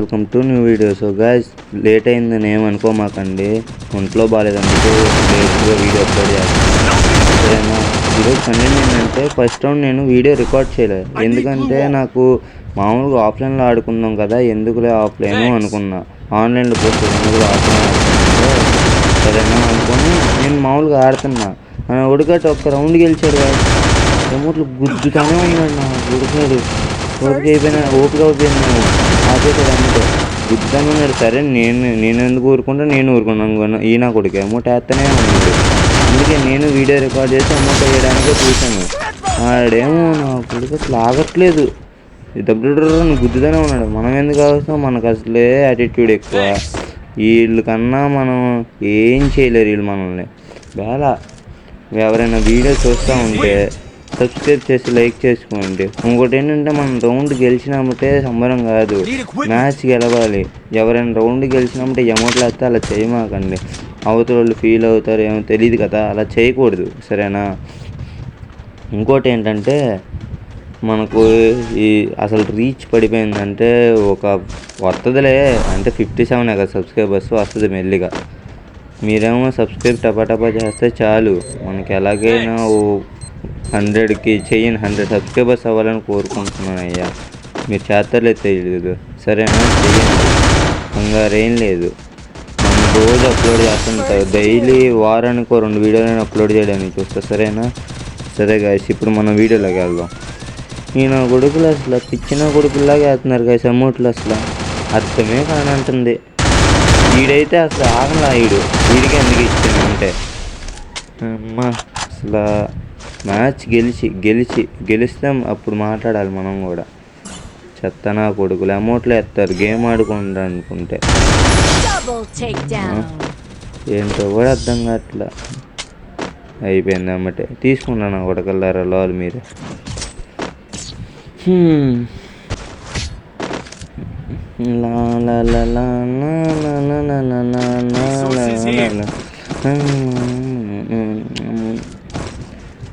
Welcome to new video. So guys, late అయిందని ఏమనుకోమాకండి, ఒంట్లో బాగాలేదందుకు లేట్గా వీడియో అప్లోడ్ చేస్తాను. సరేనా? ఈరోజు కంటెంట్ ఏంటంటే, ఫస్ట్ రౌండ్ నేను వీడియో రికార్డ్ చేయలేదు. ఎందుకంటే నాకు మామూలుగా ఆఫ్లైన్లో ఆడుకుందాం కదా, ఎందుకులే ఆఫ్లైన్ అనుకున్నా. ఆన్లైన్లో పోస్ట్ ఎందుకు ఆఫ్లైన్ ఆడుతుంటే సరేనా అనుకొని నేను మామూలుగా ఆడుతున్నా. ఉడకట్టు ఒక్క రౌండ్ గెలిచాడు గాయస్. రిమోట్లు గుద్దుతానే ఉన్నాడు. నా ఉడికాడు ఓపిక అయిపోయింది. ఆపేసాడు అమ్మతో గుద్దుతానే ఉన్నాడు. సరే నేను ఎందుకు ఊరుకున్నాను. ఈయన కొడుకు అమౌంట్ వేస్తూనే ఉన్నాడు. అందుకే నేను వీడియో రికార్డ్ చేసి అమౌంట్ వేయడానికే చూశాను. ఆడేమో నా కొడుకు అసలు ఆగట్లేదు, డబ్బులు గుద్దుతూనే ఉన్నాడు. మనం ఎందుకు ఆగుతాం? మనకు అసలే యాటిట్యూడ్ ఎక్కువ. వీళ్ళ కన్నా మనం ఏం చేయలేరు వీళ్ళు మనల్ని. వేళ ఎవరైనా వీడియో చూస్తూ ఉంటే సబ్స్క్రైబ్ చేసి లైక్ చేసుకోండి. ఇంకోటి ఏంటంటే, మనం రౌండ్ గెలిచినామంటే సంబరం కాదు, మ్యాచ్ గెలవాలి. ఎవరైనా రౌండ్ గెలిచినామంటే అమౌంట్లు వేస్తే అలా చేయమాకండి. అవతల వాళ్ళు ఫీల్ అవుతారు ఏమో తెలియదు కదా, అలా చేయకూడదు. సరేనా? ఇంకోటి ఏంటంటే, మనకు ఈ అసలు రీచ్ పడిపోయిందంటే ఒక వస్తుందిలే, అంటే 57 కదా సబ్స్క్రైబర్స్, వస్తుంది మెల్లిగా. మీరేమో సబ్స్క్రైబ్ టపా చేస్తే చాలు. మనకి ఎలాగైనా 100కి చెయ్యని 100 సబ్స్క్రైబర్స్ అవ్వాలని కోరుకుంటున్నాను అయ్యా. మీరు చేస్తారలేదు తెలియదు. సరేనా? చెయ్యండి, కంగారేం లేదు. మనం రోజు అప్లోడ్ చేస్తుంటారు. డైలీ వారానికి 2 వీడియోలను అప్లోడ్ చేయడానికి చూస్తా. సరేనా? సరే గాయస్, ఇప్పుడు మనం వీడియోలోకి వెళ్దాం. ఈయన కొడుకులు అసలు పిచ్చిన కొడుకుల్లాగా వేస్తున్నారు గాయస్ అమౌంట్లు. అసలు అర్థమే కానంటుంది. వీడైతే అసలు ఆగలా. వీడికి ఎందుకు ఇచ్చాను అంటే, అమ్మా అసలు మ్యాచ్ గెలిస్తే అప్పుడు మాట్లాడాలి మనం కూడా. చెత్తనా కొడుకులు అమౌంట్లు వేస్తారు గేమ్ ఆడుకుంటా అనుకుంటే. ఏంటో కూడా అర్థం కావట్లా. అయిపోయింది అమ్మటే. తీసుకున్నాను కొడకల్లారా లోలు మీరే.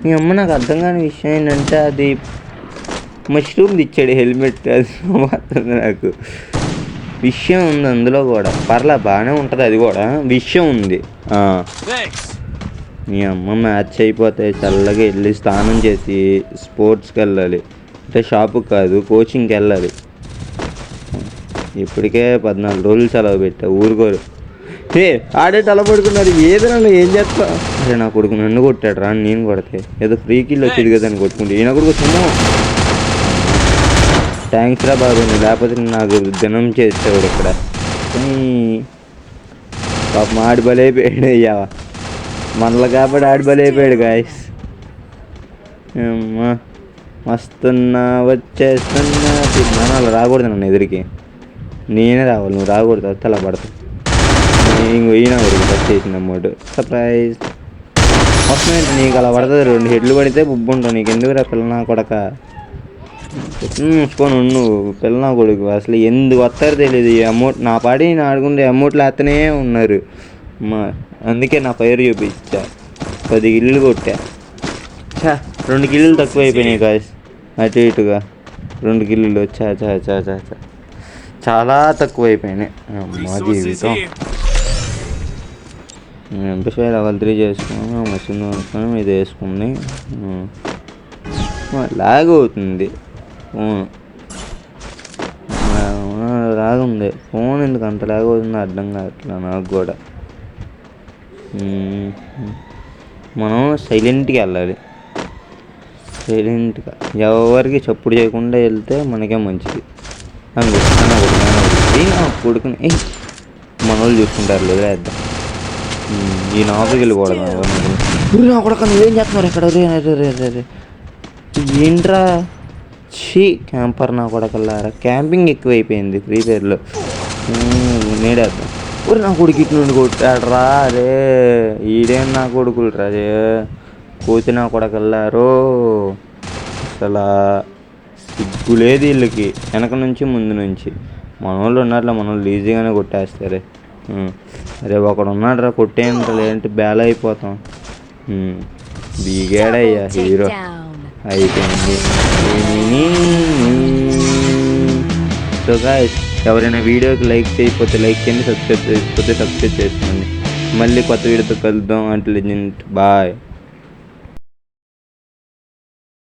మీ అమ్మ నాకు అర్థం కాని విషయం ఏంటంటే, అది మష్రూమ్ ఇచ్చాడు హెల్మెట్. అది మాత్రం నాకు విషయం ఉంది అందులో కూడా. బాగానే ఉంటుంది, అది కూడా విషయం ఉంది. మీ అమ్మ మ్యాచ్ అయిపోతే చల్లగా వెళ్ళి స్నానం చేసి స్పోర్ట్స్కి వెళ్ళాలి. అంటే షాపుకి కాదు, కోచింగ్కి వెళ్ళాలి. ఇప్పటికే 14 రోజులు సెలవు పెట్టా, ఊరుకోరు. ఆడే తలపడుకున్నారు. ఏదైనా ఏం చేస్తా? అరే నా కొడుకు నన్ను కొట్టాడు రా, నేను కొడితే ఏదో ఫ్రీ కిల్ వచ్చింది కదా అని కొట్టుకుంటే ఈయన కొడుకు సుమో. థ్యాంక్స్ రా బాబు, లేకపోతే నాకు దినం చేసేవాడు ఇక్కడ. పాపం ఆడి బలైపోయాడు. అయ్యా మనలో కాబట్టి ఆడి బలైపోయాడు గాయస్. అమ్మా వస్తున్నా వచ్చేస్తున్నా. అలా రాకూడదు నన్ను ఎదురికి, నేనే రావాలి, నువ్వు రాకూడదు. తల పడతావు. ఈయన కొడుకు వచ్చేసింది అమౌంట్. సర్ప్రైజ్ వస్తున్నాయంటే నీకు అలా పడుతుంది. 2 హెడ్లు పడితే బుబ్బు ఉంటావు. నీకు ఎందుకు రా పిల్లనా కొడక? మూసుకొని నువ్వు పిల్లనా కొడుకు. అసలు ఎందుకు వస్తారో తెలియదు. ఈ అమౌంట్ నా పాడి నేను ఆడుకుంటే అమౌంట్లు వేస్తూనే ఉన్నారు. అందుకే నా పేరు చూపించా. 10 కిల్లులు కొట్టా. 2 కిల్లులు తక్కువ అయిపోయినాయి గాయస్. అటు ఇటుగా 2 కిల్లులు చాలా తక్కువ అయిపోయినాయి. మా జీవితం. ఎంపీషై లెవెల్ 3 చేసుకుని మషిన్ వేసుకొని ఇది వేసుకుని లాగ్ అవుతుంది ఫోన్. లాగ్ ఉంది ఫోన్. ఎందుకు అంత లాగ్ అవుతుందో అర్థం కావట్లా నాకు కూడా. మనం సైలెంట్గా వెళ్ళాలి. సైలెంట్గా ఎవరికి చప్పుడు చేయకుండా వెళ్తే మనకే మంచిది. కొడుకుని మన వాళ్ళు చూసుకుంటారు లేదా వేద్దాం. ఈ నాపలికి వెళ్ళిపోవడం. నా కొడుకు నువ్వేం చేస్తున్నారు ఇక్కడ? ఏంట్రా క్యాంపర్ నా కొడకల్లారా. క్యాంపింగ్ ఎక్కువైపోయింది ఫ్రీ ఫైర్లో. నేడేద్దాం. నా కొడుకు ఇటు నుండి కొట్టాడరా. అరే ఈడేం నా కొడుకులు రా. అదే కోతి నా కొడకల్లారో. అసలు సిగ్గులేదు వీళ్ళకి. వెనక నుంచి ముందు నుంచి మన వాళ్ళు ఉన్నట్ల మన వాళ్ళు ఈజీగానే కొట్టేస్తారు. అరే ఒకడు ఉన్నాడు రా, కొట్టేయంత లేదంటే బేల అయిపోతాం. దిగాడయ్యా హీరో. అయిపోయింది. సో గాయ్స్ ఎవరైనా వీడియోకి లైక్ చేయకపోతే లైక్ చేయండి, సబ్స్క్రైబ్ చేసుకోండి. మళ్ళీ కొత్త వీడియోతో కలుద్దాం. అంటే బాయ్.